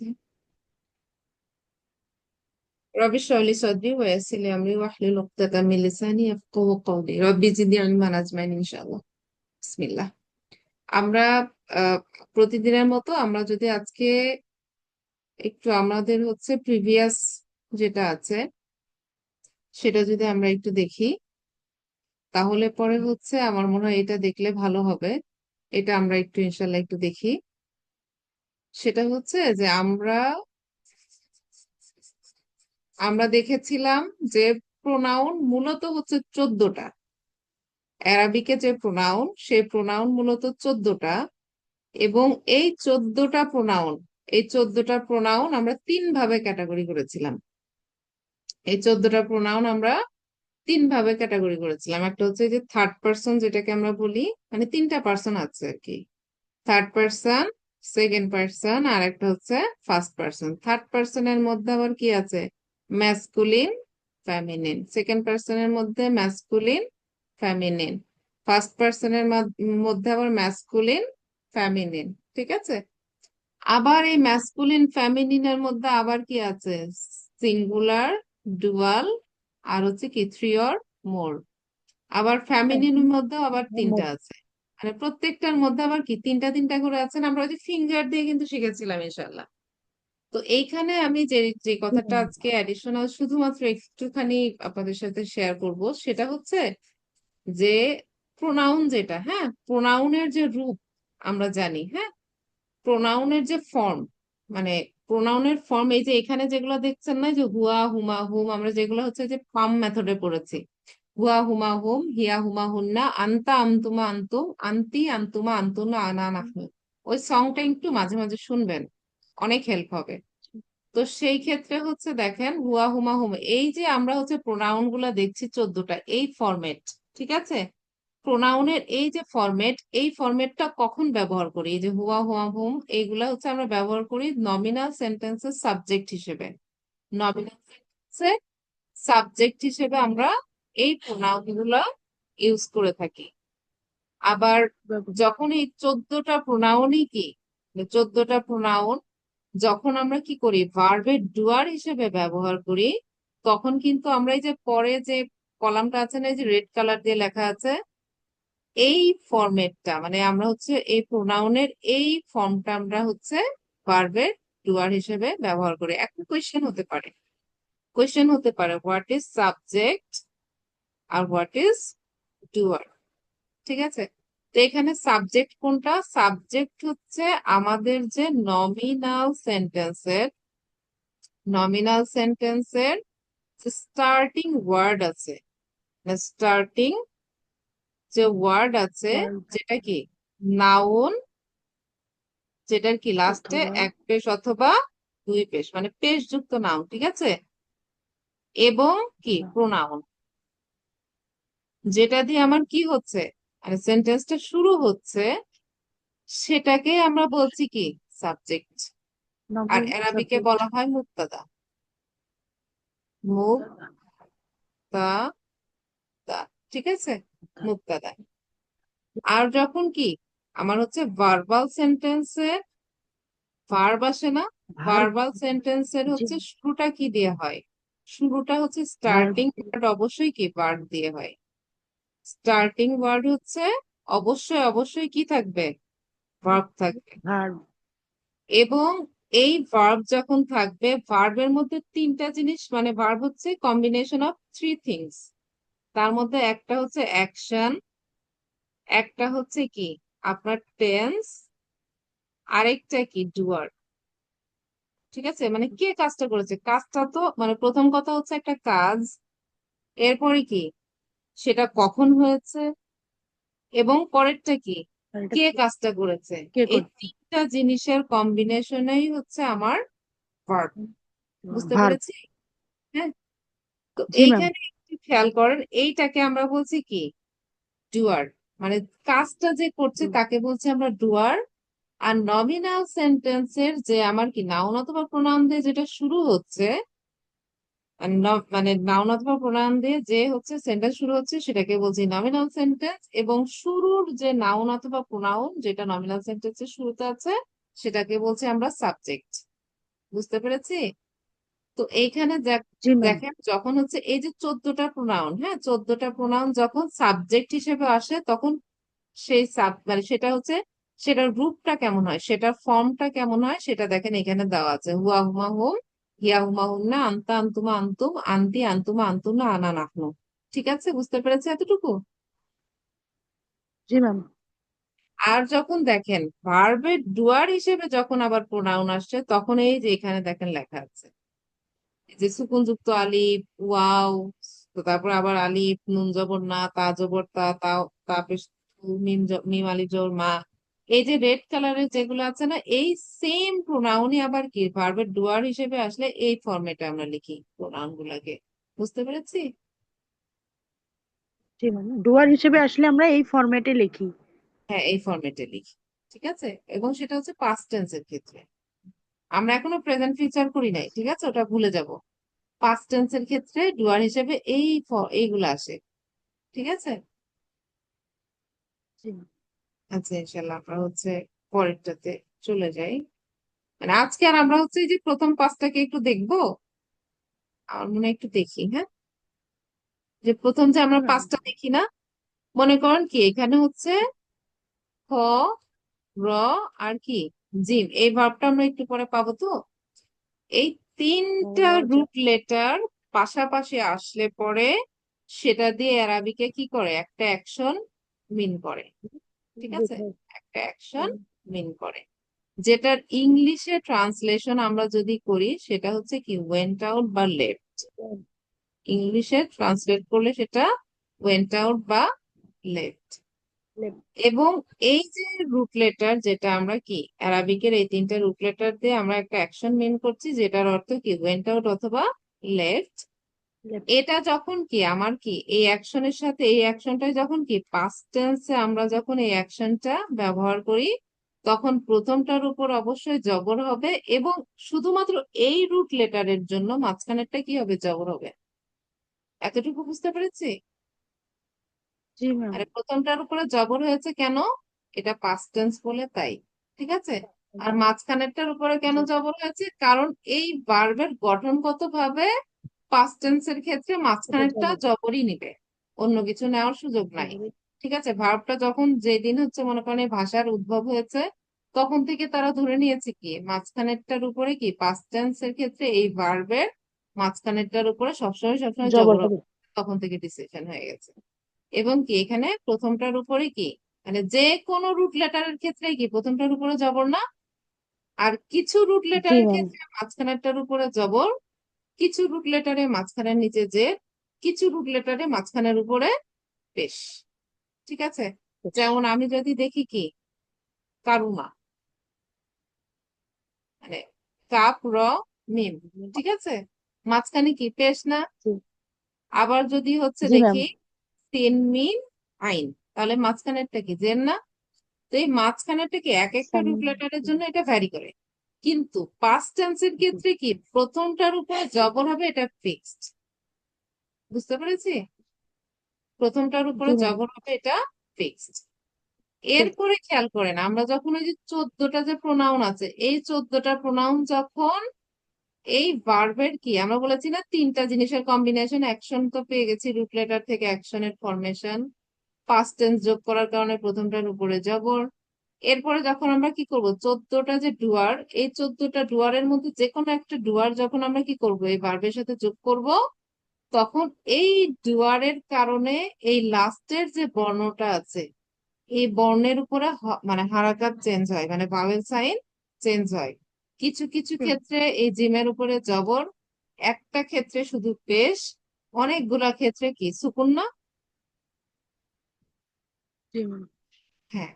نفسي. رب اشرح لي صدري ويسر لي امري واحلل عقدة من لساني يفقهوا قولي ربي زدني علما اجمعين ইনশাআল্লাহ। বিসমিল্লাহ। আমরা আহ, প্রতিদিনের মতো আমরা যদি আজকে একটু আমাদের হচ্ছে প্রিভিয়াস যেটা আছে সেটা যদি আমরা একটু দেখি, তাহলে পরে হচ্ছে আমার মনে হয় এটা দেখলে ভালো হবে। এটা আমরা একটু ইনশাল্লাহ একটু দেখি। সেটা হচ্ছে যে আমরা আমরা দেখেছিলাম যে প্রোনাউন মূলত হচ্ছে 14টা। অ্যারাবিকে যে প্রোনাউন, সেই প্রোনাউন মূলত 14টা। এবং এই 14টা প্রোনাউন আমরা তিন ভাবে ক্যাটাগরি করেছিলাম। এই 14টা প্রোনাউন আমরা তিন ভাবে ক্যাটাগরি করেছিলাম। একটা হচ্ছে যে থার্ড পার্সন, যেটাকে আমরা বলি, মানে তিনটা পার্সন আছে আর কি। থার্ড পার্সন, সেকেন্ড পার্সন, আর একটা হচ্ছে ফার্স্ট পার্সন। থার্ড পার্সনের মধ্যে আবার কি আছে? Masculine, feminine. সেকেন্ড পার্সনের মধ্যে ম্যাসকুলিন, ফেমিনিন। ফার্স্ট পার্সনের মধ্যে আবার ম্যাসকুলিন, ফেমিনিন। ঠিক আছে। আবার এই ম্যাসকুলিন ফেমিনিনের মধ্যে আবার কি আছে? সিঙ্গুলার, ডুয়াল, আর হচ্ছে কি থ্রি অর মোর। আবার ফ্যামিলির মধ্যেও আবার তিনটা আছে। মানে প্রত্যেকটার মধ্যে আবার কি তিনটা তিনটা করে আছে না? আমরা ওই যে ফিঙ্গার দিয়ে কিন্তু শিখেছিলাম ইনশাল্লাহ। তো এইখানে আমি যে যে কথাটা আজকে অ্যাডিশনাল শুধুমাত্র একটুখানি আপনাদের সাথে শেয়ার করব, সেটা হচ্ছে যে প্রোনাউন যেটা, হ্যাঁ, প্রোনাউনের যে রূপ আমরা জানি, হ্যাঁ, প্রোনাউনের যে ফর্ম, মানে প্রোনাউনের ফর্ম, এই যে এখানে যেগুলো দেখছেন না, যে হুয়া, হুমা, হুম, আমরা যেগুলো হচ্ছে যে পাম মেথডে পড়েছি। হুয়া, হুমা, হুম, হিয়া, হুমা, হুন্না, আন্তা, আন্তুমা, আন্তুম, আন্তি, আন্তুমা, আন্তুনা, আনা, নাহনু। ওই সংটা একটু মাঝে মাঝে শুনবেন, অনেক হেল্প হবে। তো সেই ক্ষেত্রে হচ্ছে দেখেন, হুয়া, হুমা, হুম, এই যে আমরা হচ্ছে প্রোনাউন গুলা দেখছি 14টা, এই ফরম্যাট, ঠিক আছে। প্রোনাউনের এই যে ফরম্যাট, এই ফরম্যাটটা কখন ব্যবহার করি? এই যে হুয়া, হুয়া, হুম, এইগুলা হচ্ছে আমরা ব্যবহার করি নমিনাল সেন্টেন্সের সাবজেক্ট হিসেবে। নমিনাল সেন্টেন্সের সাবজেক্ট হিসেবে আমরা এই প্রোনাউন গুলা ইউজ করে থাকি। আবার যখন এই 14টা প্রোনাউনই কি, 14টা প্রোনাউন যখন আমরা কি করি ভার্বের ডুয়ার হিসেবে ব্যবহার করি, তখন কিন্তু আমরা এই যে পরে যে কলামটা আছে না, এই যে রেড কালার দিয়ে লেখা আছে, এই ফরম্যাটটা, মানে আমরা হচ্ছে এই প্রোনাউনের এই ফর্মটা আমরা হচ্ছে ভার্বের ডুয়ার হিসেবে ব্যবহার করি। একটা কোয়েশ্চেন হতে পারে হোয়াট ইজ সাবজেক্ট আর হোয়াট ইজ ডুয়ার। ঠিক আছে। তো এখানে সাবজেক্ট কোনটা? সাবজেক্ট হচ্ছে আমাদের যে নমিনাল সেন্টেন্সের স্টার্টিং ওয়ার্ড আছে, স্টার্টিং যে ওয়ার্ড আছে, যেটা কি নাউন, যেটার কি লাস্টে অথবা এক পেশ অথবা দুই পেশ, মানে পেশ যুক্ত নাউন, ঠিক আছে, এবং কি প্রোনাউন, যেটা দিয়ে আমার কি হচ্ছে, মানে সেন্টেন্সটা শুরু হচ্ছে, সেটাকে আমরা বলছি কি সাবজেক্ট। আর নবম অ্যারাবিকে সাবজেক্ট। বলা হয় মুক্তাদা। মুক্তাদা, ঠিক আছে, মুক্তাদা। আর যখন কি আমার হচ্ছে ভার্বাল সেন্টেন্সে ভার্ব আসে না, ভার্ব। ভার্বাল সেন্টেন্সের জি। হচ্ছে শুরুটা কি দিয়ে হয়? শুরুটা হচ্ছে ভার্ব। স্টার্টিং ওয়ার্ড, অবশ্যই কি ভার্ব দিয়ে হয়। স্টার্টিং ওয়ার্ড হচ্ছে অবশ্যই অবশ্যই কি থাকবে? ভার্ব থাকবে। ভার্ব। এবং এই ভার্ব যখন থাকবে, ভার্বের মধ্যে তিনটা জিনিস, মানে ভার্ব হচ্ছে কম্বিনেশন অফ থ্রি থিংস। তার মধ্যে একটা হচ্ছে অ্যাকশন, একটা হচ্ছে কি আপনার টেন্স, আরেকটা কি ডুয়ার। ঠিক আছে, মানে কে কাজটা করেছে, কাজটা তো, মানে প্রথম কথা হচ্ছে একটা কাজ, এরপরে কি সেটা কখন হয়েছে, এবং পরেরটা কি আর এটা কে কাজটা করেছে। কে এই করছে? তিনটা জিনিসের কম্বিনেশনেই হচ্ছে আমার ভার্ব। বুঝতে ভার্ব। পেরেছি? হ্যাঁ। তো জি ম্যাম। এইখানে একটু খেয়াল করেন, এইটাকে আমরা বলছি কি ডুয়ার, মানে কাজটা যে করছে তাকে বলছি আমরা ডুয়ার। আর নমিনাল সেন্টেন্সের যে আমার কি নাউন অথবা প্রোনাউন দিয়ে যেটা শুরু হচ্ছে, মানে নাউন অথবা প্রোনাউন দিয়ে যে হচ্ছে সেন্টেন্স শুরু হচ্ছে, সেটাকে বলছি নমিনাল সেন্টেন্স। এবং শুরুর যে নাউন অথবা প্রোনাউন যেটা নমিনাল সেন্টেন্সের শুরুতে আছে, সেটাকে বলছি আমরা সাবজেক্ট। বুঝতে পেরেছি? তো এইখানে জি ম্যাম। দেখেন যখন হচ্ছে এই যে 14টা প্রোনাউন, হ্যাঁ 14টা প্রোনাউন যখন সাবজেক্ট হিসেবে আসে তখন সেই মানে সেটা হচ্ছে সেটার রূপটা কেমন হয়, সেটার ফর্মটা কেমন হয় সেটা দেখেন এখানে দেওয়া আছে। হুয়া হুমা হুম, হিয়া হুমা হুম না, আন্তা আন্তুমা আন্তুম, আন্তি আন্তুমা আন্তুম না, আনা নাহনু। ঠিক আছে, বুঝতে পেরেছে এতটুকু? জি ম্যাম। আর যখন দেখেন ভার্বের ডুয়ার হিসেবে যখন আবার প্রোনাউন আসছে তখন এই যে এখানে দেখেন লেখা আছে যে সুকুনযুক্ত আলিফ, ওয়াও, তো তারপর আবার আলিফ, নুন জবর না, তা জবর তা, তাও তা পেশ তু, মিম আলিফ জবর মা। এই যে রেড কালারের যেগুলো আছে না, এই সেম প্রোনাউনই আবার কি ভার্বের ডুয়ার হিসেবে আসলে এই ফরম্যাটে আমরা লিখি প্রোনাউন গুলাকে। বুঝতে পেরেছি? জি ম্যাম, ডুয়ার হিসেবে আসলে আমরা এই ফরম্যাটে লিখি। হ্যাঁ, এই ফরম্যাটে লিখি। ঠিক আছে, এবং সেটা হচ্ছে পাস্ট টেন্সের ক্ষেত্রে। আমরা এখনো প্রেজেন্ট ফিউচার করি নাই, ঠিক আছে, ওটা ভুলে যাব। পাস্ট টেন্সের ক্ষেত্রে ডুয়ার হিসেবে এইগুলো আসে। ঠিক আছে। জি। আচ্ছা, ইনশাল্লাহ আমরা হচ্ছে পরেরটাতে চলে যাই। মানে আজকে আর আমরা হচ্ছে এই যে প্রথম পাঁচটাকে একটু দেখবো। আমার মনে হয় একটু দেখি, হ্যাঁ, যে প্রথম যে জি আমরা ম্যাম। পাঁচটা দেখি না, মনে করেন কি এখানে হচ্ছে খ, র, আর কি জিম, এই ভার্বটা আমরা একটু পরে পাবো তো। এই তিনটা রুট লেটার পাশাপাশি আসলে পরে সেটা দিয়ে অ্যারাবিকে কি করে একটা অ্যাকশন মিন করে। ঠিক আছে, বোঝাই। একটা অ্যাকশন মিন করে, যেটার ইংলিশে ট্রান্সলেশন আমরা যদি করি সেটা হচ্ছে কি ওয়েন্ট আউট বা লেফট। ইংলিশে ট্রান্সলেট করলে সেটা ওয়েন্ট আউট বা লেফট। এবং এই যে রুট লেটার যেটা আমরা কি অ্যারাবিকের এই তিনটা রুট লেটার দিয়ে আমরা একটা অ্যাকশন মিন করছি যেটার অর্থ কি ওয়েন্ট আউট অথবা লেফট। এটা যখন কি আমার কি এই অ্যাকশনের সাথে এই অ্যাকশনটা যখন কি পাস্ট টেন্সে আমরা যখন এই অ্যাকশনটা ব্যবহার করি তখন প্রথমটার উপর অবশ্যই জবর হবে, এবং শুধুমাত্র এই রুট লেটারের জন্য মাঝখানেরটা কি হবে, জবর হবে। এতটুকু বুঝতে পেরেছি? জি ম্যাম। আরে প্রথমটার উপরে জবর হয়েছে কেন? এটা পাস্ট টেন্স বলে তাই। ঠিক আছে। আর মাঝখানেরটার উপরে কেন জি। জবর হয়েছে? কারণ এই ভার্বের গঠনগত ভাবে পাস্ট টেন্সের ক্ষেত্রে এটা মাঝখানেরটা জবর। জবরই নিবে, অন্য কিছু নেওয়ার সুযোগ নাই। জবরই। ঠিক আছে, ভার্বটা যখন যেদিন হচ্ছে মনে করেন এই ভাষার উদ্ভব হয়েছে তখন থেকে তারা ধরে নিয়েছে কি মাঝখানেরটার উপরে কি পাস্ট টেন্সের ক্ষেত্রে এই ভার্বের মাঝখানেরটার উপরে সবসময় সবসময় জবর জবর হবে। হবে। তখন থেকে ডিসিশন হয়ে গেছে। এবং কি এখানে প্রথমটার উপরে কি মানে যে কোনো রুট লেটারের ক্ষেত্রে কি প্রথমটার উপরে জবর না, আর কিছু রুট জি লেটারের ম্যাম। ক্ষেত্রে মাঝখানেরটার উপরে জবর, কিছু রুট লেটারে মাঝখানের নিচে যে, কিছু রুট লেটারে মাঝখানের উপরে পেশ। ঠিক আছে, যেমন আমি যদি দেখি কি কারুমা, মানে কাপ র মিম, ঠিক আছে, মাঝখানে কি পেশ না? জি। আবার যদি হচ্ছে জি ম্যাম। দেখি তিন মিম আইন, তাহলে মাঝখানেরটা কি জের না? তো এই মাঝখানেরটা কি এক একটা সাম। রুট লেটারের জন্য এটা ভ্যারি করে। কিন্তু পাস্ট টেন্সের ক্ষেত্রে কি প্রথমটার উপরে জবর হবে, এটা ফিক্সড। বুঝতে পেরেছি? প্রথমটার উপরে জি ম্যাম। জবর হবে, এটা ফিক্সড। এরপরে খেয়াল করেন আমরা যখন ওই যে 14টা যে প্রোনাউন আছে এই 14টা প্রোনাউন যখন এই ভার্বের কি আমরা বলেছি না তিনটা জিনিসের কম্বিনেশন, অ্যাকশন তো পেয়ে গেছি রুট লেটার থেকে, অ্যাকশনের ফরমেশন, পাস্ট টেন্স যোগ করার কারণে প্রথমটার উপরে জবর। এরপরে যখন আমরা কি করব 14টা যে ডুয়ার, এই 14টা ডুয়ারের মধ্যে যে কোনো একটা ডুয়ার যখন আমরা কি করব এই ভার্বের সাথে যোগ করব তখন এই ডুয়ারের কারণে এই লাস্টের যে বর্ণটা আছে এই বর্ণের উপরে মানে হারাকাত চেঞ্জ হয়, মানে ভাওয়েল সাইন চেঞ্জ হয়। কিছু কিছু হুম। ক্ষেত্রে এই জিমের উপরে জবর, একটা ক্ষেত্রে শুধু পেশ, অনেকগুলা ক্ষেত্রে কি সুকুন না। জি ম্যাম। হ্যাঁ,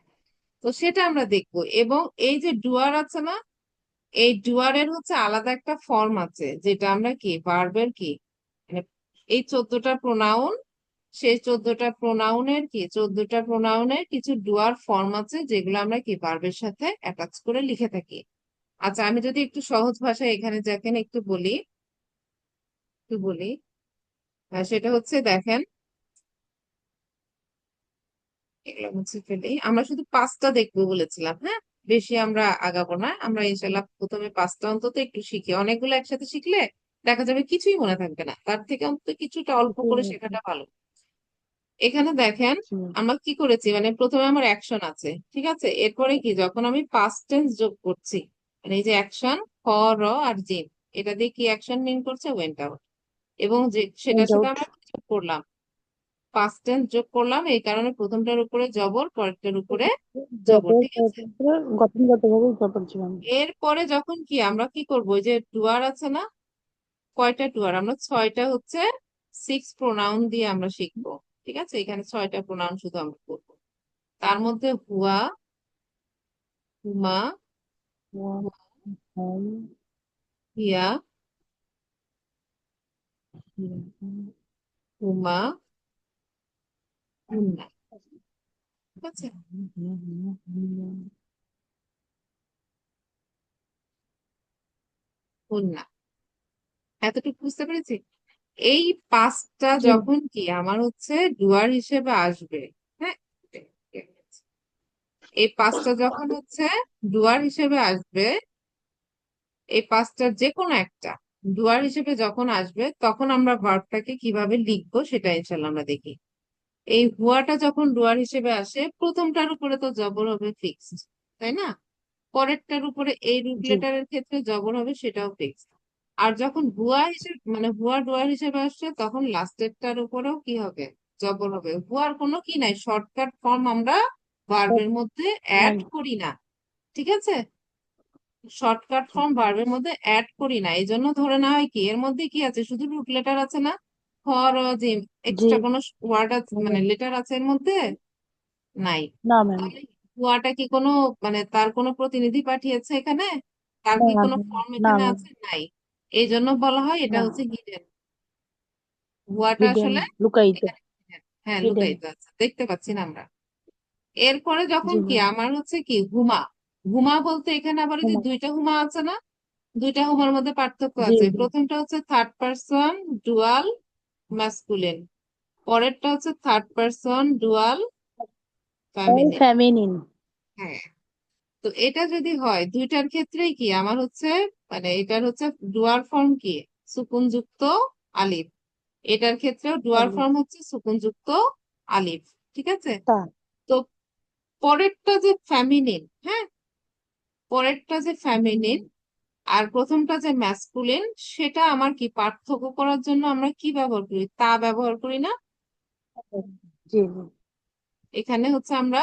তো সেটা আমরা দেখবো। এবং এই যে ডুয়ার আছে না, এই ডুয়ারের হচ্ছে আলাদা একটা ফর্ম আছে যেটা আমরা কি ভার্বের কি মানে এই 14টা প্রোনাউন, সেই 14টা প্রোনাউনের কিছু ডুয়ার ফর্ম আছে যেগুলো আমরা কি ভার্বের সাথে অ্যাটাচ করে লিখে থাকি। আচ্ছা, আমি যদি একটু সহজ ভাষায় এখানে দেখেন একটু বলি সেটা হচ্ছে দেখেন, এগুলো মুছে ফেলি, আমরা শুধু পাঁচটা দেখবো বলেছিলাম, হ্যাঁ। বেশি আমরা আগাবো না, আমরা ইনশাল্লাহ প্রথমে 5টা অন্তত একটু শিখি। অনেকগুলো একসাথে শিখলে দেখা যাবে কিছুই মনে থাকবে না, তার থেকে অন্তত কিছুটা অল্প জি করে ম্যাম। শেখাটা ভালো। এখানে দেখেন জি ম্যাম। আমরা কি করেছি, মানে প্রথমে আমার অ্যাকশন আছে, ঠিক আছে, এরপরে কি যখন আমি পাস্ট টেন্স যোগ করছি, মানে এই যে অ্যাকশন হ র আর জিন, এটা দিয়ে কি অ্যাকশন মিন করছে ওয়েন্ট আউট, এবং যে সেটার সাথে ডাউট। আমরা কি যোগ করলাম, পাস্ট টেন্স যোগ করলাম, এই কারণে প্রথমটার উপরে জবর, পরেরটার উপরে জবর, জবর ঠিক আছে। গঠনগতভাবে জবর, জি ম্যাম। এরপরে যখন কি আমরা কি করব, ওই যে ডুয়ার আছে না, কয়টা ডুয়ার, আমরা 6টা হচ্ছে সিক্স প্রোনাউন দিয়ে আমরা শিখবো, ঠিক আছে, এখানে 6টা প্রোনাউন শুধু আমরা করবো। তার মধ্যে হুয়া, হুমা, হোম। হিয়া, হুমা, হুন্না, ঠিক আছে, হুন্না, এতটুকু বুঝতে পেরেছি। এই 5টা জি ম্যাম। যখন কি আমার হচ্ছে ডুয়ার হিসেবে আসবে, হ্যাঁ, এই 5টা যখন হচ্ছে ডুয়ার হিসেবে আসবে, এই 5টার যে কোনো একটা ডুয়ার হিসেবে যখন আসবে, তখন আমরা ভার্বটাকে কিভাবে লিখবো সেটা ইনশাল্লাহ আমরা দেখি। এই হুয়াটা যখন ডুয়ার হিসেবে আসে, প্রথমটার উপরে তো জবর হবে ফিক্সড, তাই না, পরেরটার উপরে এই রুট জি লেটারের ক্ষেত্রে জবর হবে, সেটাও ফিক্সড। আর যখন হুয়া হিসেবে মানে হুয়া ডুয়ার হিসেবে আসছে, তখন লাস্টেরটার উপরেও কি হবে, জবর হবে। হুয়ার কোনো কি নাই, শর্টকাট ফর্ম আমরা ভার্বের মধ্যে অ্যাড নাই। করি না, ঠিক আছে, শর্টকাট ফর্ম ভার্বের মধ্যে অ্যাড করি না, এই জন্য ধরে নেওয়া হয় কি এর মধ্যে কি আছে, শুধু রুট লেটার আছে না, খ র জিম, জি এক্সট্রা কোনো ওয়ার্ড আছে মানে ম্যাম। লেটার আছে এর মধ্যে নাই। না ম্যাম। তাহলে হুয়াটা কি কোনো মানে তার কোনো প্রতিনিধি পাঠিয়েছে এখানে, তার না কি কোনো ম্যাম। ফর্ম না এখানে ম্যাম। আছে, নাই। এই জন্য বলা হয় এটা না। হচ্ছে হিডেন, হুয়াটা হিডেন, আসলে লুকায়িত। এখানে hidden। হ্যাঁ, হিডেন। লুকায়িত আছে, দেখতে পাচ্ছি না আমরা। এরপরে যখন জি কি ম্যাম। আমার হচ্ছে কি হুমা, হুমা বলতে এখানে আবার এই যে হুমা। দুইটা হুমা আছে না, দুইটা হুমার মধ্যে পার্থক্য জি আছে, জি। প্রথমটা হচ্ছে থার্ড পারসন ডুয়াল ম্যাসকুলিন, পরেরটা হচ্ছে third person dual all feminine. Feminine. হ্যাঁ, তো এটা যদি হয় দুইটার ক্ষেত্রেই কি আমার হচ্ছে মানে এটার হচ্ছে ডুয়ার ফর্ম কি, সুকুনযুক্ত আলিফ, এটার ক্ষেত্রেও ডুয়ার ফর্ম হচ্ছে সুকুনযুক্ত আলিফ, ঠিক আছে। তা। তো পরেরটা যে ফ্যামিনিন, হ্যাঁ, পরেরটা যে ফ্যামিনিন আর প্রথমটা যে ম্যাসকুলিন, সেটা আমার কি পার্থক্য করার জন্য আমরা কি ব্যবহার করি, তা ব্যবহার করি না, জি জি। এখানে হচ্ছে আমরা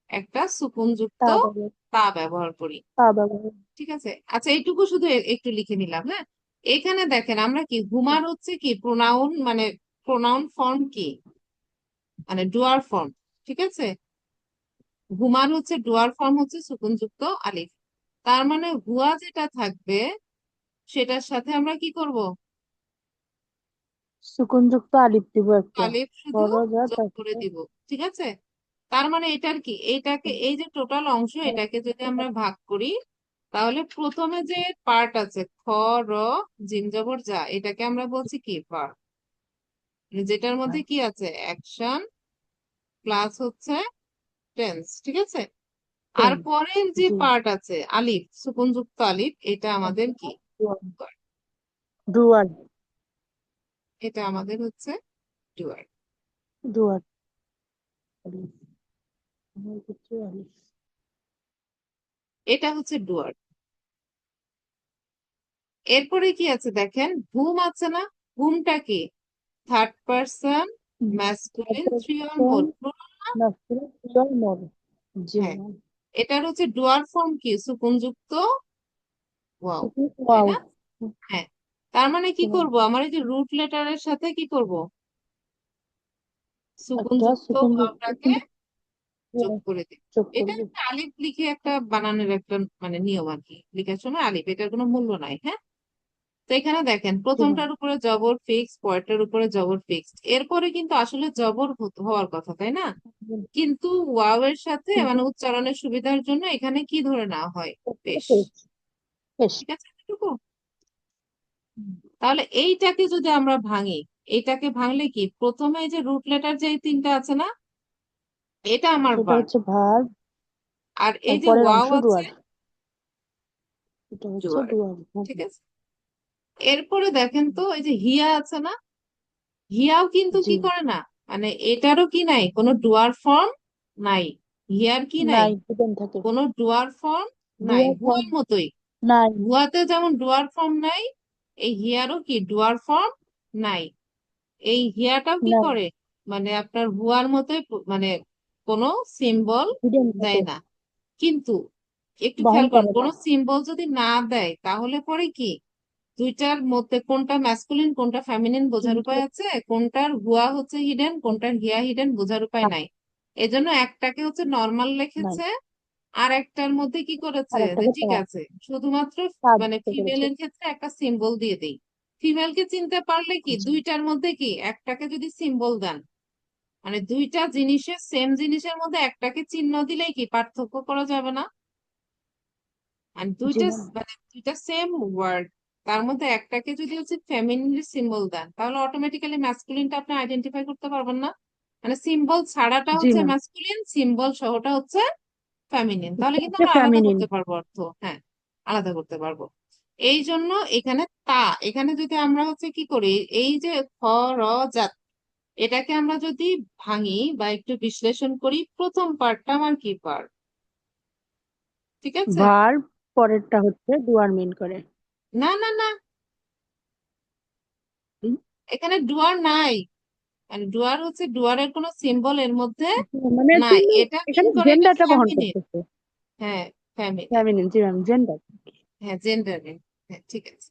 একটা সুকুনযুক্ত তা ব্যবহার। তা ব্যবহার করি, তা ব্যবহার। ঠিক আছে। আচ্ছা, এইটুকু শুধু একটু লিখে নিলাম, হ্যাঁ। এখানে দেখেন আমরা কি হুমার হচ্ছে কি প্রোনাউন, মানে প্রোনাউন ফর্ম কি, মানে ডুয়ার ফর্ম, ঠিক আছে, হুমার হচ্ছে ডুয়ার ফর্ম হচ্ছে সুকুনযুক্ত আলিফ, তার মানে হুয়া যেটা থাকবে সেটার সাথে আমরা কি করব, সুকুনযুক্ত আলিফ দিব একটা। আলিফ শুধু বড় যা যোগ করে তারপরে। দিব, ঠিক আছে। তার মানে এটার কি, এইটাকে এই যে টোটাল অংশ, এটাকে যদি আমরা ভাগ করি, তাহলে প্রথমে যে পার্ট আছে খ র জিম জবর যা, এটাকে আমরা বলছি কি ভার্ব, যেটার মধ্যে কি আছে অ্যাকশন প্লাস হচ্ছে টেন্স, ঠিক আছে। আর টেন। পরের যে জি। পার্ট আছে আলিফ, সুকুনযুক্ত আলিফ, এটা আমাদের কি, ডুয়ার। এটা আমাদের হচ্ছে ডুয়ার, ডুয়ার আলিফ। আমার কিছু আলিফ। এটা হচ্ছে ডুয়ার। এরপরে কি আছে দেখেন, হুম আছে না, হুমটা কি third person masculine three or more, Nasir মর। জি হ্যাঁ, ম্যাম। এটার হচ্ছে ডুয়ার ফর্ম কি সুকুনযুক্ত ওয়াও, তাই ওয়াও। না, হ্যাঁ। তার মানে কি করব, আমার এই যে রুট লেটারের সাথে কি করব, একটা সুকুনযুক্ত সুকুনযুক্ত ভাবটাকে যোগ করে দিই। যোগ এটা করবে। একটা আলিফ লিখে একটা বানানোর একটা মানে নিয়ম আর কি, লেখার সময় আলিফ, এটার কোনো মূল্য নাই, হ্যাঁ। তো এখানে দেখেন জি ম্যাম। প্রথমটার উপরে জবর ফিক্স, পরেরটার উপরে জবর ফিক্সড, এরপরে কিন্তু আসলে জবর হওয়ার কথা, তাই না, কিন্তু ওয়াও এর সাথে কিন্তু মানে উচ্চারণের সুবিধার জন্য এখানে কি ধরে নেওয়া হয়, পেশ, বেশ। ঠিক আছে এটুকু। তাহলে এইটাকে যদি আমরা ভাঙি, এইটাকে ভাঙলে কি প্রথমে এই যে রুট লেটার যে এই তিনটা আছে না, এটা আমার এটা ভার্ব, হচ্ছে ভার্ব। আর এই যে তারপরের ওয়াও অংশ আছে, ডুয়ার, এটা হচ্ছে ডুয়ার। ডুয়ার। ঠিক আছে, এরপরে দেখেন তো এই যে হিয়া আছে না, হিয়াও কিন্তু জি, কি করে না, মানে এটারও কি নাই, কোনো ডুয়ার ফর্ম নাই। হিয়ার কি নাই, নাই, হিডেন থাকে। কোনো ডুয়ার ফর্ম নাই, ডুয়ার ফর্ম হুয়ার মতোই। নাই। হুয়াতে যেমন ডুয়ার ফর্ম নাই, এই হিয়ারও কি ডুয়ার ফর্ম নাই। এই হিয়াটাও কি নাই, করে, মানে আপনার হুয়ার মতোই মানে কোনো সিম্বল হিডেন থাকে, দেয় না। কিন্তু একটু বহন খেয়াল করুন, করে না। কোনো সিম্বল যদি না দেয় তাহলে পরে কি দুইটার মধ্যে কোনটা ম্যাসকুলিন কোনটা ফেমিনিন বোঝার কিন্তু উপায় আছে? কোনটার হুয়া হচ্ছে হিডেন কোনটার হিয়া হিডেন বোঝার উপায় না, নাই। এজন্য একটাকে হচ্ছে নর্মাল নাই। লিখেছে, আর একটার মধ্যে কি আর করেছে যে একটাকে ঠিক আছে শুধুমাত্র কাজ মানে করতে করেছে। ফিমেলের ক্ষেত্রে একটা সিম্বল দিয়ে দেই। ফিমেলকে চিনতে পারলে কি জি, দুইটার মধ্যে কি একটাকে যদি সিম্বল দেন, মানে দুইটা জিনিসের সেম জিনিসের মধ্যে একটাকে চিহ্ন দিলেই কি পার্থক্য করা যাবে না? আর জি দুইটা ম্যাম। মানে দুইটা সেম ওয়ার্ড, তার মধ্যে একটাকে যদি হচ্ছে ফেমিনিন সিম্বল দেন তাহলে অটোমেটিক্যালি ম্যাসকুলিনটা আপনি আইডেন্টিফাই করতে পারবেন না। মানে সিম্বল ছাড়াটা জি হচ্ছে ম্যাম। ম্যাসকুলিন, সিম্বল সহটা হচ্ছে ফেমিনিন, তাহলে কিন্তু হচ্ছে আমরা আলাদা ফেমিনিন। করতে পারবো অর্থ। হ্যাঁ, আলাদা করতে পারবো। এই জন্য এখানে তা, এখানে যদি আমরা হচ্ছে কি করি, এই যে খ র জাত, এটাকে আমরা যদি ভাঙি বা একটু বিশ্লেষণ করি, প্রথম পার্টটা আমার কি পার্ট, ঠিক আছে? ভার্ব, পরেরটা হচ্ছে ডুয়ার মিন করে। না না না, হুম, এখানে ডুয়ার নাই। মানে ডুয়ার হচ্ছে ডুয়ারের কোনো সিম্বল এর মধ্যে মানে নাই, কিন্তু এটা মিন এখানে করে এটা জেন্ডারটা বহন ফ্যামিনিন। করতেছে। হ্যাঁ, ফ্যামিনিন। ফেমিনিন, জি ম্যাম, জেন্ডার। হ্যাঁ, জেন্ডার। হ্যাঁ, ঠিক আছে।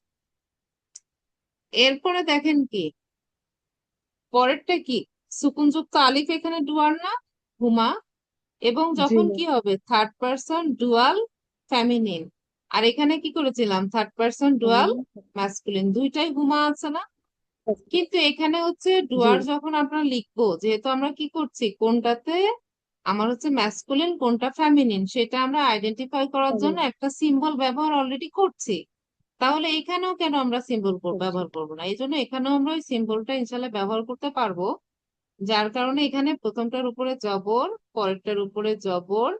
এরপরে দেখেন কি পরেরটা কি, সুকুনযুক্ত আলিফ এখানে ডুয়ার না, হুমা। এবং জি যখন ম্যাম। কি হবে থার্ড পারসন ডুয়াল ফ্যামিনিন, আর এখানে কি করেছিলাম third person dual feminine. Masculine, দুইটাই হুমা আছে না? কিন্তু এখানে হচ্ছে জি, ডুয়ার যখন আমরা লিখবো, যেহেতু আমরা কি করছি কোনটাতে আমার হচ্ছে ম্যাসকুলিন কোনটা ফেমিনিন সেটা আমরা আইডেন্টিফাই করার জন্য ফেমিনিন একটা সিম্বল ব্যবহার অলরেডি করছি, তাহলে এখানেও কেন আমরা সিম্বল করছি। ব্যবহার করবো না? এই জন্য এখানেও আমরা ওই সিম্বলটা ইনশাল্লাহ ব্যবহার করতে পারবো। যার কারণে এখানে প্রথমটার উপরে জবর, পরেরটার উপরে জবর,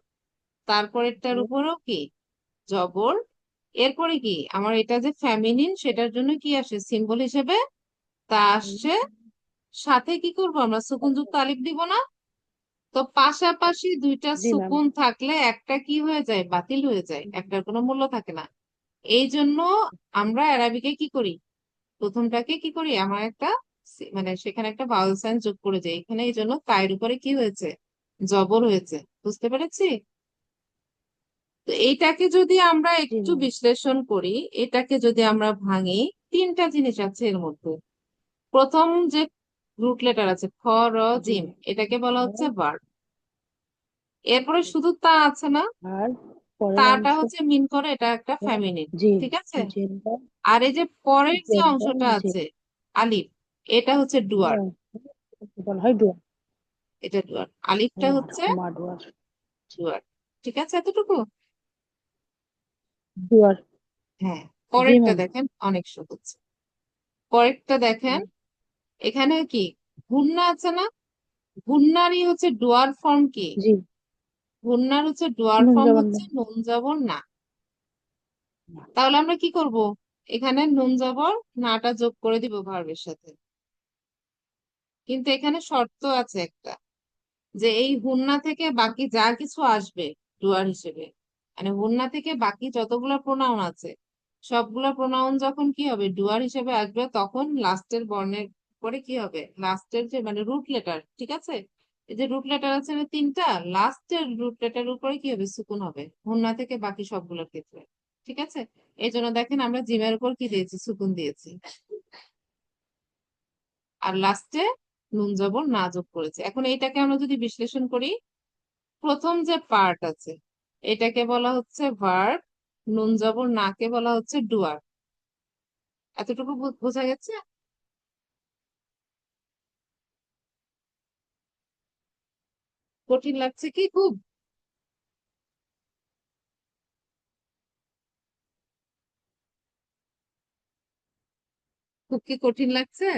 তারপরেরটার উপরেও কি জবর। এরপরে কি আমার এটা যে ফেমিনিন সেটার জন্য কি আসে সিম্বল হিসেবে তা আসছে। সাথে কি করব আমরা সুকুন যুক্ত আলিফ দিব না? তো পাশাপাশি দুইটা জি ম্যাম। সুকুন থাকলে একটা কি হয়ে যায়, বাতিল হয়ে যায়, একটার কোনো মূল্য থাকে না। এই জন্য আমরা অ্যারাবিকে কি করি, প্রথমটাকে কি করি আমার একটা মানে সেখানে একটা ভাওয়েল সাইন যোগ করে যাই এখানে, এই জন্য তায়ের উপরে কি হয়েছে, জবর হয়েছে। বুঝতে পেরেছি? তো এইটাকে যদি আমরা জি একটু ম্যাম। বিশ্লেষণ করি, এটাকে যদি আমরা ভাঙি, তিনটা জিনিস আছে এর মধ্যে। প্রথম যে রুট লেটার আছে খ র জি। জিম, এটাকে বলা হচ্ছে ভার্ব। এরপরে শুধু তা আছে না, আর পরের তাটা অংশ হচ্ছে মিন করে এটা একটা ফ্যামিলিন। জি, ঠিক আছে, জেন্ডার। আর এই যে পরের যে জেন্ডার অংশটা জি, আছে আলিফ, এটা হচ্ছে ডুয়ার। বলা হয় ডুয়ার। এটা ডুয়ার, আলিফটা হুমার, হচ্ছে হুমা ডুয়ার। ডুয়ার। ঠিক আছে এতটুকু? ডুয়ার। হ্যাঁ, জি পরেরটা ম্যাম। দেখেন অনেক সহজ। পরেরটা দেখেন, এখানে কি গুন্না আছে না, গুন্নারই হচ্ছে ডুয়ার ফর্ম কি, জি, গুন্নার হচ্ছে ডুয়ার নুন ফর্ম জবান্য। হচ্ছে নুন জবর না। তাহলে আমরা কি করব, এখানে নুন জবর নাটা যোগ করে দিব ভার্বের সাথে। কিন্তু এখানে শর্ত আছে একটা, যে এই হুন্না থেকে বাকি যা কিছু আসবে ডুয়ার হিসেবে, মানে হুন্না থেকে বাকি যতগুলা প্রোনাউন আছে সবগুলা প্রোনাউন যখন কি হবে ডুয়ার হিসেবে আসবে, তখন লাস্টের বর্ণের পরে কি হবে, লাস্টের যে মানে রুট লেটার, ঠিক আছে, এই যে রুট লেটার আছে না তিনটা, লাস্টের রুট লেটার উপরে কি হবে সুকুন হবে হুন্না থেকে বাকি সবগুলোর ক্ষেত্রে। ঠিক আছে, এই জন্য দেখেন আমরা জিমের উপর কি দিয়েছি, সুকুন দিয়েছি, আর লাস্টে নুন জবর না যোগ করেছে। এখন এইটাকে আমরা যদি বিশ্লেষণ করি, প্রথম যে পার্ট আছে এটাকে বলা হচ্ছে ভার্ব, নুন জবর নাকে বলা হচ্ছে ডুয়ার। এতটুকু বোঝা গেছে? কঠিন লাগছে কি খুব? খুব কি কঠিন লাগছে?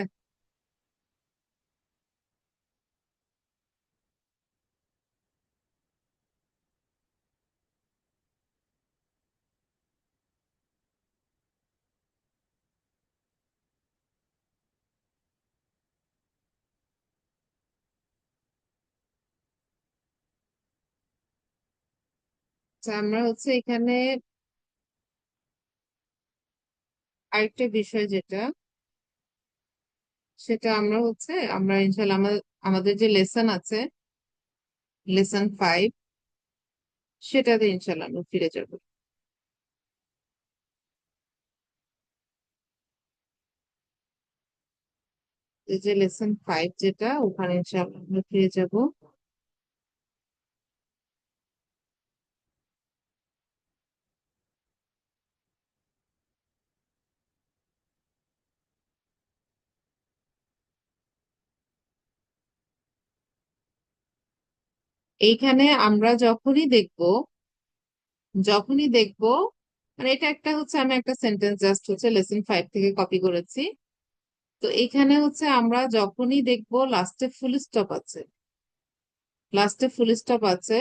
আমরা হচ্ছে এখানে আরেকটা বিষয় যেটা, সেটা আমরা ইনশাল্লাহ আমাদের যে লেসন আছে, লেসন 5, সেটাতে ইনশাল্লাহ আমরা ফিরে যাব। এই যে লেসন 5 যেটা, ওখানে ইনশাল্লাহ আমরা ফিরে যাব। এইখানে আমরা যখনই দেখব, মানে এটা একটা হচ্ছে, আমি একটা সেন্টেন্স জাস্ট হচ্ছে লেসন 5 থেকে কপি করেছি। তো এইখানে হচ্ছে আমরা যখনই দেখব লাস্টে ফুল স্টপ আছে,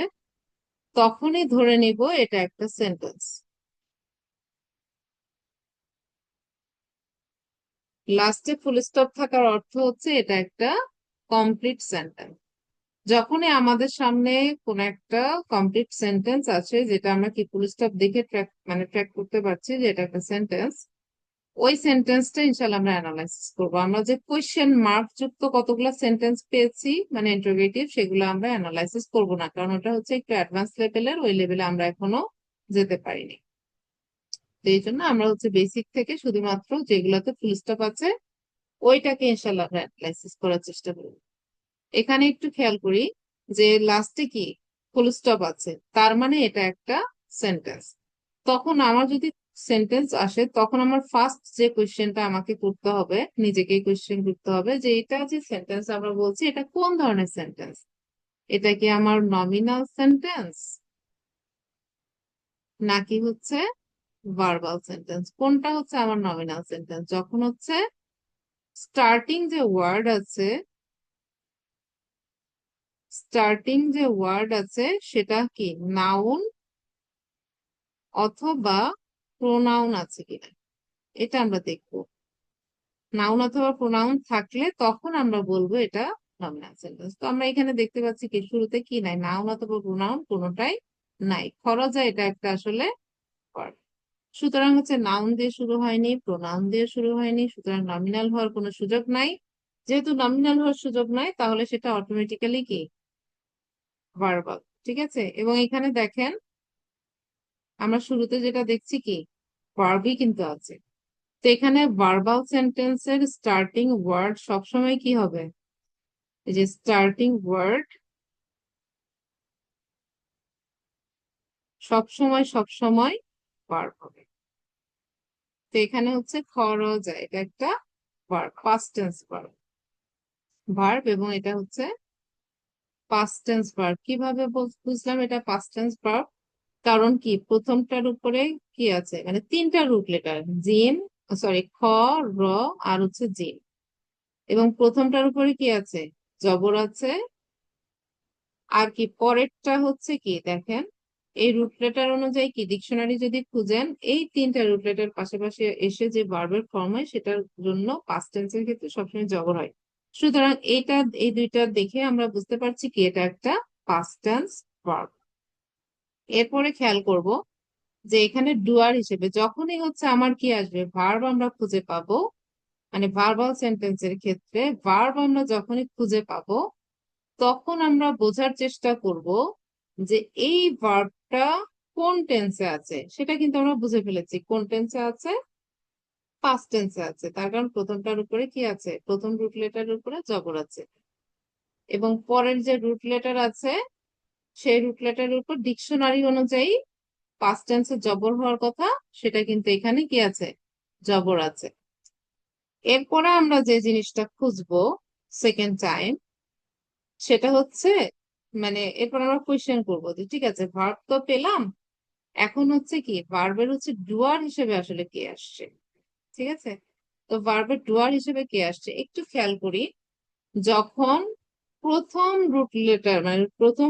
তখনই ধরে নিব এটা একটা সেন্টেন্স। লাস্টে ফুল স্টপ থাকার অর্থ হচ্ছে এটা একটা কমপ্লিট সেন্টেন্স। যখনই আমাদের সামনে কোন একটা কমপ্লিট সেন্টেন্স আছে, যেটা আমরা কি ফুল স্টপ দেখে ট্র্যাক করতে পারছি যে এটা একটা সেন্টেন্স, ওই সেন্টেন্সটা ইনশাল্লাহ আমরা অ্যানালাইসিস করবো। আমরা যে কোয়েশ্চেন মার্ক যুক্ত কতগুলো সেন্টেন্স পেয়েছি, মানে ইন্টারোগেটিভ, সেগুলো আমরা অ্যানালাইসিস করব না, কারণ ওটা হচ্ছে একটু অ্যাডভান্স লেভেলের, ওই লেভেলে আমরা এখনো যেতে পারিনি। তো এই জন্য আমরা হচ্ছে বেসিক থেকে শুধুমাত্র যেগুলোতে ফুল স্টপ আছে ওইটাকে ইনশাল্লাহ আমরা অ্যানালাইসিস করার চেষ্টা করব। এখানে একটু খেয়াল করি যে লাস্টে কি ফুল স্টপ আছে, তার মানে এটা একটা সেন্টেন্স। তখন আমার যদি সেন্টেন্স আসে, তখন আমার ফার্স্ট যে কোয়েশ্চেনটা আমাকে করতে হবে, নিজেকে কোয়েশ্চেন করতে হবে যে এটা যে সেন্টেন্স আমরা বলছি, এটা কোন ধরনের সেন্টেন্স। এটা কি আমার নমিনাল সেন্টেন্স, নাকি হচ্ছে ভার্বাল সেন্টেন্স? কোনটা হচ্ছে আমার নমিনাল সেন্টেন্স? যখন হচ্ছে স্টার্টিং যে ওয়ার্ড আছে স্টার্টিং যে ওয়ার্ড আছে সেটা কি নাউন অথবা প্রোনাউন আছে কিনা, এটা আমরা দেখবো। নাউন অথবা প্রোনাউন থাকলে তখন আমরা বলবো এটা নমিনাল সেন্টেন্স। তো আমরা এখানে দেখতে পাচ্ছি কি শুরুতে কি নাই, নাউন অথবা প্রোনাউন কোনোটাই নাই। খরচা এটা একটা আসলে verb। সুতরাং হচ্ছে নাউন দিয়ে শুরু হয়নি, প্রোনাউন দিয়ে শুরু হয়নি, সুতরাং নমিনাল হওয়ার কোনো সুযোগ নাই। যেহেতু নমিনাল হওয়ার সুযোগ নাই, তাহলে সেটা অটোমেটিক্যালি কি ভার্বাল। ঠিক আছে, এবং এখানে দেখেন আমরা শুরুতে যেটা দেখছি কি ভার্বই কিন্তু আছে। তো এখানে ভার্বাল সেন্টেন্সের স্টার্টিং ওয়ার্ড সবসময় কি হবে? এই যে স্টার্টিং ওয়ার্ড সবসময় ভার্ব হবে। তো এখানে হচ্ছে খরচা, এটা একটা ভার্ব, পাস্ট টেন্স ভার্ব, এবং এটা হচ্ছে পাস্ট টেন্স ভার্ব। কিভাবে বুঝলাম এটা পাস্ট টেন্স ভার্ব? কারণ কি প্রথমটার উপরে কি আছে, মানে তিনটা রুট লেটার, জিম, সরি, খ, র, আর হচ্ছে জিম। এবং প্রথমটার উপরে কি আছে? জবর আছে। আর কি পরেরটা হচ্ছে কি দেখেন, এই রুট লেটার অনুযায়ী কি ডিকশনারি যদি খুঁজেন, এই তিনটা রুট লেটার পাশাপাশি এসে যে ভার্বের ফর্ম হয়, সেটার জন্য পাস্ট টেন্সের ক্ষেত্রে সবসময় জবর হয়। সুতরাং এই দুইটা দেখে আমরা বুঝতে পারছি কি এটা একটা পাস্ট টেন্স ভার্ব। এরপরে খেয়াল করব যে এখানে ডুয়ার হিসেবে যখনই হচ্ছে আমার কি আসবে, ভার্ব আমরা খুঁজে পাবো, মানে ভার্বাল সেন্টেন্সের ক্ষেত্রে ভার্ব আমরা যখনই খুঁজে পাবো, তখন আমরা বোঝার চেষ্টা করব যে এই ভার্বটা কোন টেন্সে আছে। সেটা কিন্তু আমরা বুঝে ফেলেছি কোন টেন্সে আছে, পাস্ট টেন্সে আছে। তার কারণ প্রথমটার উপরে কি আছে, প্রথম রুট লেটারের উপরে জবর আছে, এবং পরের যে রুট লেটার আছে সেই রুট লেটারের উপর ডিকশনারি অনুযায়ী পাস্ট টেন্সে জবর হওয়ার কথা, সেটা কিন্তু এখানে কি আছে, জবর আছে। এরপরে আমরা যে জিনিসটা খুঁজবো সেকেন্ড টাইম, সেটা হচ্ছে, মানে এরপর আমরা কোয়েশ্চেন করবো যে ঠিক আছে ভার্ব তো পেলাম, এখন হচ্ছে কি ভার্বের হচ্ছে ডুয়ার হিসেবে আসলে কে আসছে। ঠিক আছে, তো ভার্বের ডুয়ার হিসেবে কে আসছে একটু খেয়াল করি। যখন প্রথম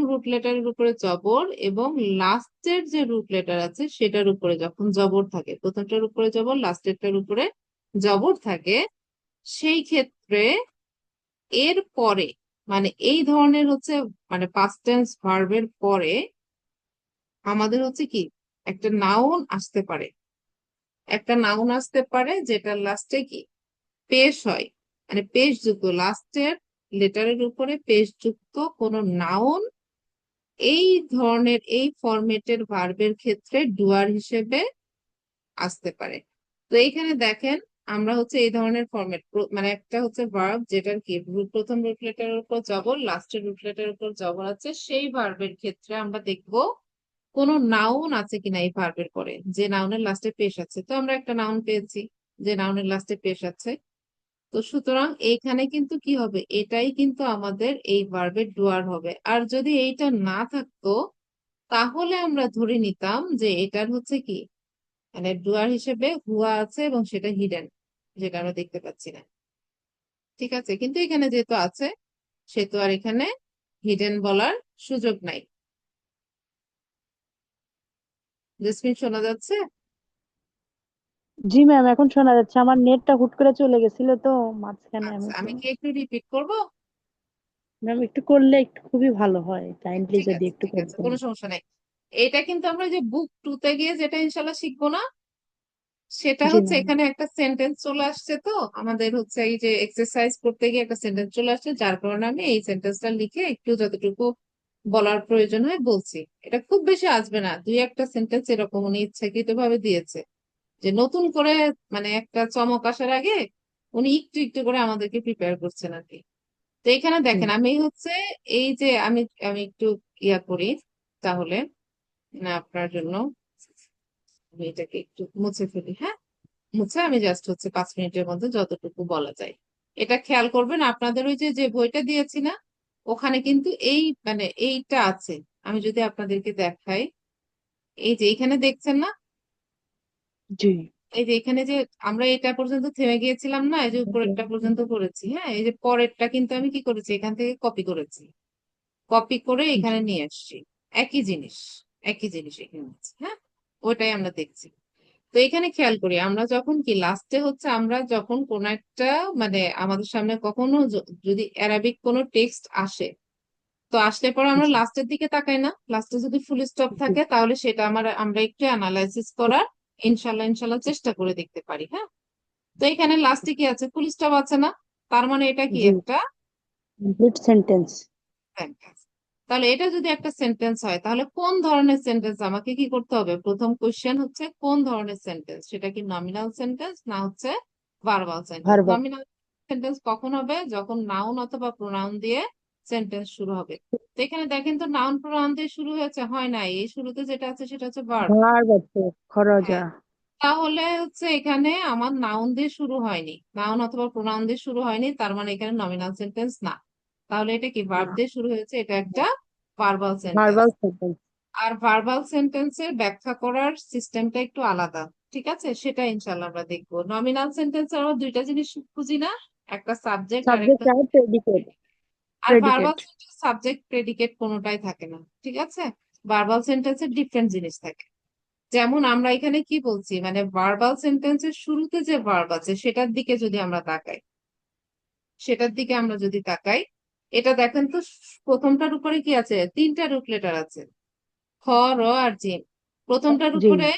রুট লেটারের উপরে জবর, এবং লাস্টের যে রুট লেটার আছে সেটার উপরে যখন জবর থাকে, প্রথমটার উপরে জবর, লাস্টেরটার উপরে জবর থাকে, সেই ক্ষেত্রে এর পরে, মানে এই ধরনের হচ্ছে, মানে পাস্ট টেন্স ভার্বের পরে আমাদের হচ্ছে কি একটা নাউন আসতে পারে, একটা নাউন আসতে পারে যেটার লাস্টে কি পেশ হয়, মানে পেশযুক্ত লাস্টের লেটারের উপরে পেশযুক্ত কোনো নাউন এই ধরনের এই ফরম্যাটের ভার্বের ক্ষেত্রে ডুয়ার হিসেবে আসতে পারে। তো এইখানে দেখেন আমরা হচ্ছে এই ধরনের ফরম্যাট, মানে একটা হচ্ছে ভার্ব যেটার কি প্রথম রুট লেটারের উপর জবর, লাস্টের রুট লেটারের উপর জবর আছে, সেই ভার্বের ক্ষেত্রে আমরা দেখব কোন নাউন আছে কিনা এই ভার্বের পরে, যে নাউনের লাস্টে পেশ আছে। তো আমরা একটা নাউন পেয়েছি যে নাউনের লাস্টে পেশ আছে। তো সুতরাং এইখানে কিন্তু কি হবে, এটাই কিন্তু আমাদের এই ভার্বের ডুয়ার হবে। আর যদি এইটা না থাকতো তাহলে আমরা ধরে নিতাম যে এটার হচ্ছে কি মানে ডুয়ার হিসেবে হুয়া আছে এবং সেটা হিডেন, যেটা আমরা দেখতে পাচ্ছি না। ঠিক আছে, কিন্তু এখানে যেহেতু আছে সেহেতু আর এখানে হিডেন বলার সুযোগ নাই। জেসমিন শোনা যাচ্ছে? জি ম্যাম, এখন শোনা যাচ্ছে। আমার নেটটা হুট করে চলে গেছিল তো মাঝখানে, আমি আচ্ছা, তো। আমি কি একটু রিপিট করব? ম্যাম একটু করলে একটু খুবই ভালো হয়, কাইন্ডলি ঠিক যদি আছে, একটু ঠিক আছে, করতেন। কোনো সমস্যা নাই। এটা কিন্তু আমরা যে বুক টু তে গিয়ে যেটা ইনশাল্লাহ শিখবো না, সেটা জি হচ্ছে ম্যাম। এখানে একটা সেন্টেন্স চলে আসছে। তো আমাদের হচ্ছে এই যে এক্সারসাইজ করতে গিয়ে একটা সেন্টেন্স চলে আসছে, যার কারণে আমি এই সেন্টেন্সটা লিখে একটু যতটুকু বলার প্রয়োজন হয় বলছি। এটা খুব বেশি আসবে না, দুই একটা সেন্টেন্স এরকম উনি ইচ্ছাকৃত ভাবে দিয়েছে যে নতুন করে মানে একটা চমক আসার আগে উনি একটু একটু করে আমাদেরকে প্রিপেয়ার করছেন আর কি। তো এখানে হুম। দেখেন আমি হচ্ছে এই যে আমি আমি একটু ইয়া করি তাহলে, না আপনার জন্য আমি এটাকে একটু মুছে ফেলি। হ্যাঁ, মুছে আমি জাস্ট হচ্ছে 5 মিনিটের মধ্যে যতটুকু বলা যায়। এটা খেয়াল করবেন, আপনাদের ওই যে যে বইটা দিয়েছি না, ওখানে কিন্তু এই মানে এইটা আছে। আমি যদি আপনাদেরকে দেখাই, এই যে এখানে দেখছেন না, জি। এই যে এখানে যে আমরা এটা পর্যন্ত থেমে গিয়েছিলাম না, এই যে উপরেরটা পর্যন্ত করেছি, হ্যাঁ, এই যে পরেরটা কিন্তু আমি কি করেছি এখান থেকে কপি করেছি, কপি করে জি। এখানে নিয়ে আসছি। একই জিনিস, একই জিনিস এখানে আছে, হ্যাঁ, ওইটাই আমরা দেখছি। তো এখানে খেয়াল করি আমরা যখন কি লাস্টে হচ্ছে আমরা যখন কোন একটা মানে আমাদের সামনে কখনো যদি অ্যারাবিক কোনো টেক্সট আসে, তো আসলে পরে আমরা জি। লাস্টের দিকে তাকাই না, লাস্টে যদি ফুল স্টপ জি। থাকে তাহলে সেটা আমরা একটু অ্যানালাইসিস করার ইনশাল্লাহ ইনশাল্লাহ চেষ্টা করে দেখতে পারি। হ্যাঁ, তো এখানে লাস্টে কি আছে, ফুল স্টপ আছে না, তার মানে এটা কি জি। একটা কমপ্লিট সেন্টেন্স। সেন্টেন্স। তাহলে এটা যদি একটা সেন্টেন্স হয় তাহলে কোন ধরনের সেন্টেন্স আমাকে কি করতে হবে, প্রথম কোশ্চেন হচ্ছে কোন ধরনের সেন্টেন্স, সেটা কি নমিনাল সেন্টেন্স না হচ্ছে verbal sentence. Verbal. Nominal sentence কখন হবে, যখন নাউন অথবা প্রোনাউন দিয়ে সেন্টেন্স শুরু হবে। তো এখানে দেখেন তো নাউন প্রোনাউন দিয়ে শুরু হয়েছে, হয় নাই, এই শুরুতে যেটা আছে সেটা হচ্ছে ভার্ব। ভার্ব আছে, খরজা। হ্যাঁ, তাহলে হচ্ছে এখানে আমার নাউন দিয়ে শুরু হয়নি, নাউন অথবা প্রোনাউন দিয়ে শুরু হয়নি, তার মানে এখানে নমিনাল সেন্টেন্স না। তাহলে এটা কি ভার্ব না। দিয়ে শুরু হয়েছে, এটা একটা ভার্বাল সেন্টেন্স। Verbal sentence. আর ভার্বাল সেন্টেন্সের ব্যাখ্যা করার সিস্টেমটা একটু আলাদা। ঠিক আছে, সেটা ইনশাল্লাহ আমরা দেখবো। নমিনাল সেন্টেন্সের আমরা দুইটা জিনিস খুঁজি না, একটা সাবজেক্ট আর একটা সাবজেক্ট আর প্রেডিকেট। আর verbal predicate. Sentence subject predicate কোনোটাই থাকে না। ঠিক আছে, ভার্বাল সেন্টেন্সের ডিফারেন্ট জিনিস থাকে। যেমন আমরা এখানে কি বলছি, মানে ভার্বাল সেন্টেন্সের শুরুতে যে ভার্ব আছে সেটার দিকে যদি আমরা তাকাই, সেটার দিকে আমরা যদি তাকাই, এটা দেখেন তো প্রথমটার উপরে কি আছে, তিনটা রুট লেটার আছে, খ, র আর জিম। প্রথমটার জি। উপরে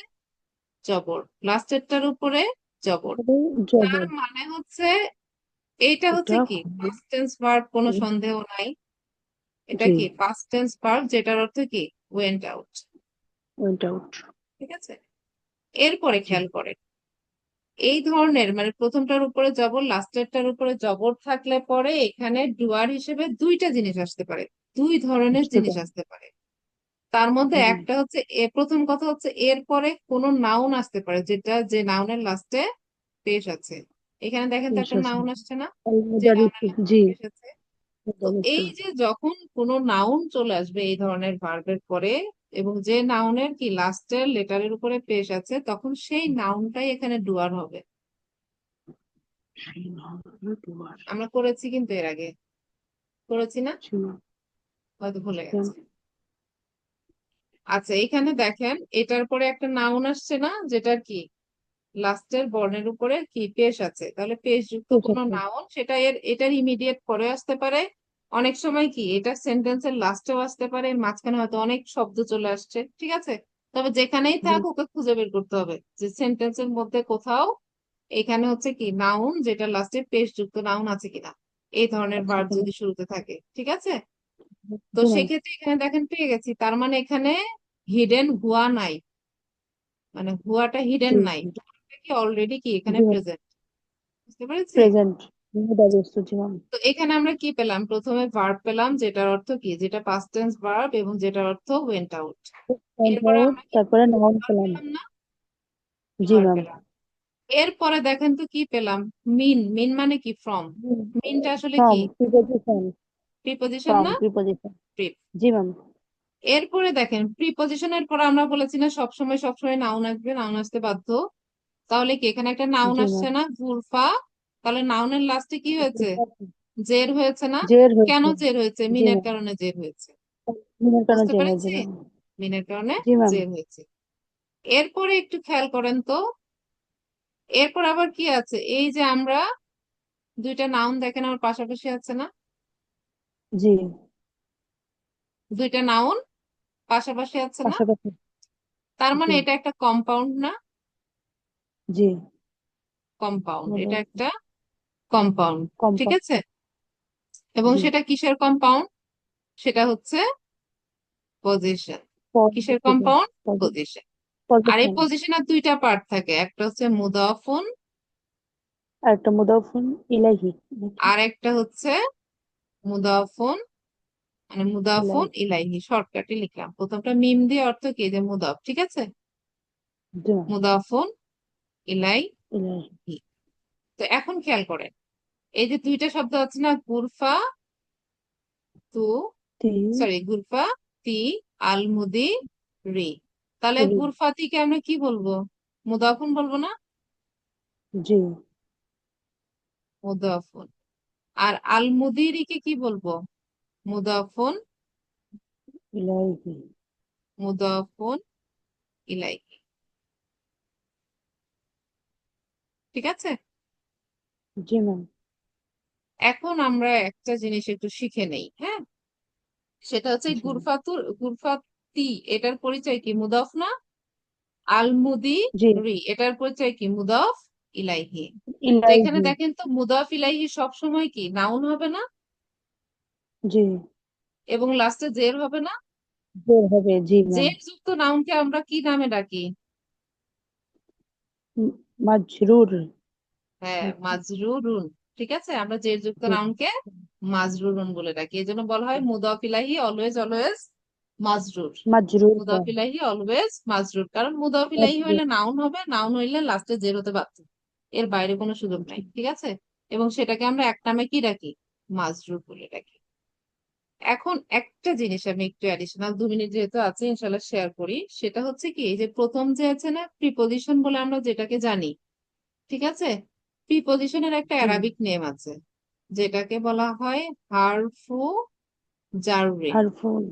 জবর, লাস্টেরটার উপরে জবর। তার জবর। মানে হচ্ছে এইটা হচ্ছে এটা কি পাস্ট টেন্স ভার্ব, কোনো সন্দেহ নাই। এটা জি। কি পাস্ট টেন্স ভার্ব, যেটার অর্থ কি ওয়েন্ট আউট। Went out. ঠিক আছে, এরপরে জি। খেয়াল করে এই ধরনের মানে প্রথমটার উপরে জবর লাস্টেরটার উপরে জবর থাকলে পরে এখানে ডুয়ার হিসেবে দুইটা জিনিস আসতে পারে, দুই ধরনের বুঝতে জিনিস পারি। আসতে পারে। তার মধ্যে জি। একটা হচ্ছে প্রথম কথা হচ্ছে এরপরে কোনো নাউন আসতে পারে যেটা যে নাউনের লাস্টে পেশ আছে। এখানে দেখেন তো বেশ একটা আছে। নাউন আসছে না, যে নাউনের অলমুদারিসি, লাস্টে জি। পেশ আছে। তো অলমুদারিসি। এই যে যখন কোনো নাউন চলে আসবে এই ধরনের ভার্বের পরে এবং যে নাউনের কি লাস্টের লেটারের উপরে পেশ আছে, তখন সেই নাউনটাই এখানে ডুয়ার হবে। সেই নামগুলো তোমার। আমরা করেছি কিন্তু এর আগে, করেছি না, ছিল। হয়তো ভুলে গেছি। আচ্ছা, এখানে দেখেন এটার পরে একটা নাউন আসছে না, যেটার কি লাস্টের বর্ণের উপরে কি পেশ আছে, তাহলে পেশ যুক্ত বেশ কোনো আছে। নাউন সেটা এটার ইমিডিয়েট পরে আসতে পারে, অনেক সময় কি এটা সেন্টেন্সের লাস্টেও আসতে পারে, মাঝখানে হয়তো অনেক শব্দ চলে আসছে, ঠিক আছে? তবে যেখানেই জি থাক ওকে খুঁজে বের করতে হবে যে সেন্টেন্সের মধ্যে কোথাও এখানে হচ্ছে কি নাউন যেটা লাস্টে পেশ যুক্ত নাউন আছে কিনা, এই ধরনের আচ্ছা ভার্ব এখানে। যদি শুরুতে থাকে, ঠিক আছে? তো জি ম্যাম। সেক্ষেত্রে এখানে দেখেন পেয়ে গেছি, তার মানে এখানে হিডেন হুয়া নাই, মানে হুয়াটা হিডেন জি নাই, জি হুয়াটা কি অলরেডি কি এখানে জি ম্যাম। প্রেজেন্ট। বুঝতে পেরেছি? প্রেজেন্ট। ব্যবস্থা জি ম্যাম। তো এখানে আমরা কি পেলাম, প্রথমে ভার্ব পেলাম যেটার অর্থ কি, যেটা পাস্ট টেন্স ভার্ব এবং যেটার অর্থ ওয়েন্ট আউট। এরপরে আমরা কি তারপরে নাউন ভার্ব পেলাম। পেলাম না, জি ভার্ব ম্যাম। পেলাম। এরপরে দেখেন তো কি পেলাম, মিন। মিন মানে কি ফ্রম। মিনটা আসলে ফ্রম কি, প্রিপোজিশন। প্রিপজিশন ফ্রম না? প্রিপোজিশন। প্রি। জি ম্যাম। এরপরে দেখেন প্রিপজিশনের পরে আমরা বলেছি না সবসময় সবসময় নাউন আসবে, নাউন আসতে বাধ্য। তাহলে কি এখানে একটা নাউন জি আসছে ম্যাম। না, গুরফা। তাহলে নাউনের লাস্টে কি হয়েছে, জের হয়েছে না? জের কেন হয়েছে। জের হয়েছে? জি মিনের ম্যাম। কারণে জের হয়েছে। মিনের কারণে বুঝতে জের হয়েছে পেরেছি? ম্যাম। মিনের কারণে জি ম্যাম। জের হয়েছে। এরপরে একটু খেয়াল করেন তো, এরপর আবার কি আছে, এই যে আমরা দুইটা নাউন দেখেন আমার পাশাপাশি আছে না, জি। দুইটা নাউন পাশাপাশি আছে না? পাশাপাশি। তার মানে জি এটা একটা কম্পাউন্ড না? জি। কম্পাউন্ড, বলো। এটা একটা কম্পাউন্ড, ঠিক কম্পাউন্ড। আছে? এবং জি। সেটা কিসের কম্পাউন্ড? সেটা হচ্ছে পজিশন। কিসের পজিটিভ। কম্পাউন্ড? পজিশন। আর এই পজিশন। পজিশনের দুইটা পার্ট থাকে, একটা হচ্ছে মুদাফুন, আর একটা মুদাফুন ইলাইহি নাকি? আর একটা হচ্ছে মুদাফুন, মানে মুদাফুন ইলাইহি। ইলাইহি, শর্টকাটে লিখলাম। প্রথমটা মিম দিয়ে অর্থ কি, যে মুদাফ, ঠিক আছে? জি ম্যাম। মুদাফুন ইলাইহি। ইলাইহি। তো এখন খেয়াল করেন, এই যে দুইটা শব্দ আছে না, গুরফা তু, তি। সরি গুরফা তি আলমুদি রি। তাহলে রি। গুরফাতিকে আমরা কি বলবো, মুদাফুন বলবো না? জি। মুদাফুন। আর আলমুদিরিকে কি বলবো, মুদাফুন, ইলাইহি। মুদাফুন ইলাই, ঠিক আছে? জি ম্যাম। এখন আমরা একটা জিনিস একটু শিখে নেই, হ্যাঁ? সেটা হচ্ছে এই জি ম্যাম। গুরফাতুর, গুরফাতি এটার পরিচয় কি, মুদাফ না? আলমুদি জি। রি এটার পরিচয় কি, মুদাফ ইলাইহি। তো এখানে ইলাইহি। দেখেন তো মুদাফ ইলাইহি সব সময় কি নাউন হবে না, জি। এবং লাস্টে জের হবে না? বের হবে জি ম্যাম। জের যুক্ত নাউনকে আমরা কি নামে ডাকি? মাজরুর হ্যাঁ, নাকি? মাজরুরুন। ঠিক আছে, আমরা জের যুক্ত জি। নাউনকে মাজরুরুন বলে ডাকি, এই জন্য বলা হয় মুদাফ ইলাইহি অলওয়েজ অলওয়েজ মাজরুর। মাজরুর মুদাফ হয়। ইলাইহি অলওয়েজ মাজরুর, কারণ মুদাফ ইলাইহি মাজরুর। হইলে নাউন হবে, নাউন হইলে লাস্টে জের হতে বাধ্য, এর বাইরে কোনো সুযোগ নাই, ঠিক আছে? এবং সেটাকে আমরা এক নামে কি ডাকি, মাজরুর বলে ডাকি। এখন একটা জিনিস আমি একটু অ্যাডিশনাল 2 মিনিট যেহেতু আছে ইনশাল্লাহ শেয়ার করি, সেটা হচ্ছে কি, এই যে প্রথম যে আছে না প্রিপজিশন বলে আমরা যেটাকে জানি, ঠিক আছে? প্রিপজিশনের একটা জি। অ্যারাবিক নেম আছে, যেটাকে বলা হয় হারফু জাররিন। হারফুল।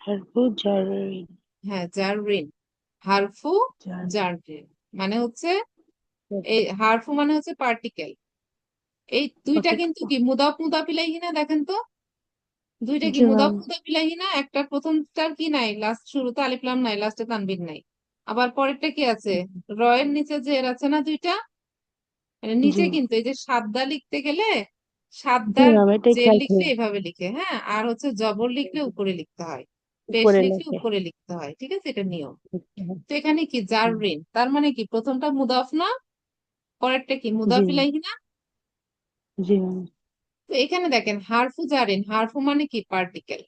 হারফু জারি। হ্যাঁ, জাররিন, হারফু জার। জাররিন, মানে হচ্ছে এই হারফু মানে হচ্ছে পার্টিকেল। এই দুইটা সঠিক। কিন্তু কি মুদাফ মুদাফ ইলাইহি না, দেখেন তো দুইটা কি জি মুদাফ ম্যাম। মুদাফ ইলাইহি না? একটা প্রথমটার কি নাই, লাস্ট শুরুতে আলিফ লাম নাই, লাস্টে তানবিন নাই। আবার পরেরটা কি আছে, রয়ের নিচে জের আছে না দুইটা, মানে জি। নিচে কিন্তু এই যে সাদ্দা লিখতে গেলে, জি সাদ্দার ম্যাম এটাই জের খেয়াল লিখলে করি। এভাবে লিখে, হ্যাঁ, আর হচ্ছে জবর লিখলে উপরে লিখতে হয়, পেশ উপরে লিখলে লেখে। উপরে লিখতে হয়, ঠিক আছে? এটা নিয়ম। লিখতে হয়। তো এখানে কি হুম। জাররিন, তার মানে কি প্রথমটা মুদাফ না, পরেরটা কি জি মুদাফ ম্যাম। ইলাইহি না? জি ম্যাম। তো এখানে দেখেন হারফু জারিন, হারফু মানে কি পার্টিকেল,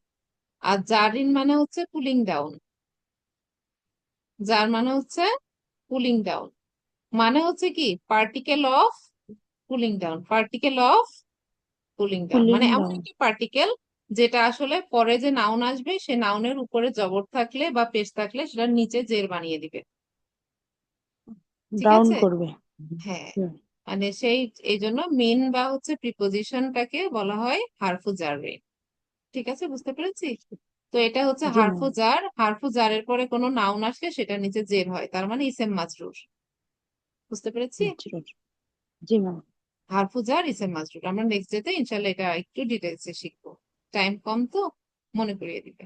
আর জারিন মানে হচ্ছে পুলিং ডাউন, যার মানে হচ্ছে কুলিং ডাউন, মানে হচ্ছে কি particle of cooling down, particle of cooling down, cooling মানে এমন ডাউন। একটা পার্টিকেল যেটা আসলে পরে যে নাউন আসবে সে নাউনের উপরে জবর থাকলে বা পেশ থাকলে সেটা নিচে জের বানিয়ে দিবে, ঠিক ডাউন আছে? করবে। হ্যাঁ, হুম। মানে সেই এই জন্য মেন বা হচ্ছে প্রিপোজিশনটাকে বলা হয় হারফু জাররে, ঠিক আছে? বুঝতে পেরেছি? তো এটা হচ্ছে জি ম্যাম। হারফু জার, হারফু জারের পরে কোনো নাউন আসলে সেটা নিচে জের হয়, তার মানে ইসেম মাজরুর। বুঝতে পেরেছি? মাজরুর। জি ম্যাম। হারফু জার ইসেম মাজরুর। আমরা নেক্সট ডেতে ইনশাল্লাহ এটা একটু ডিটেলসে শিখবো। টাইম কম তো মনে করিয়ে দিবে।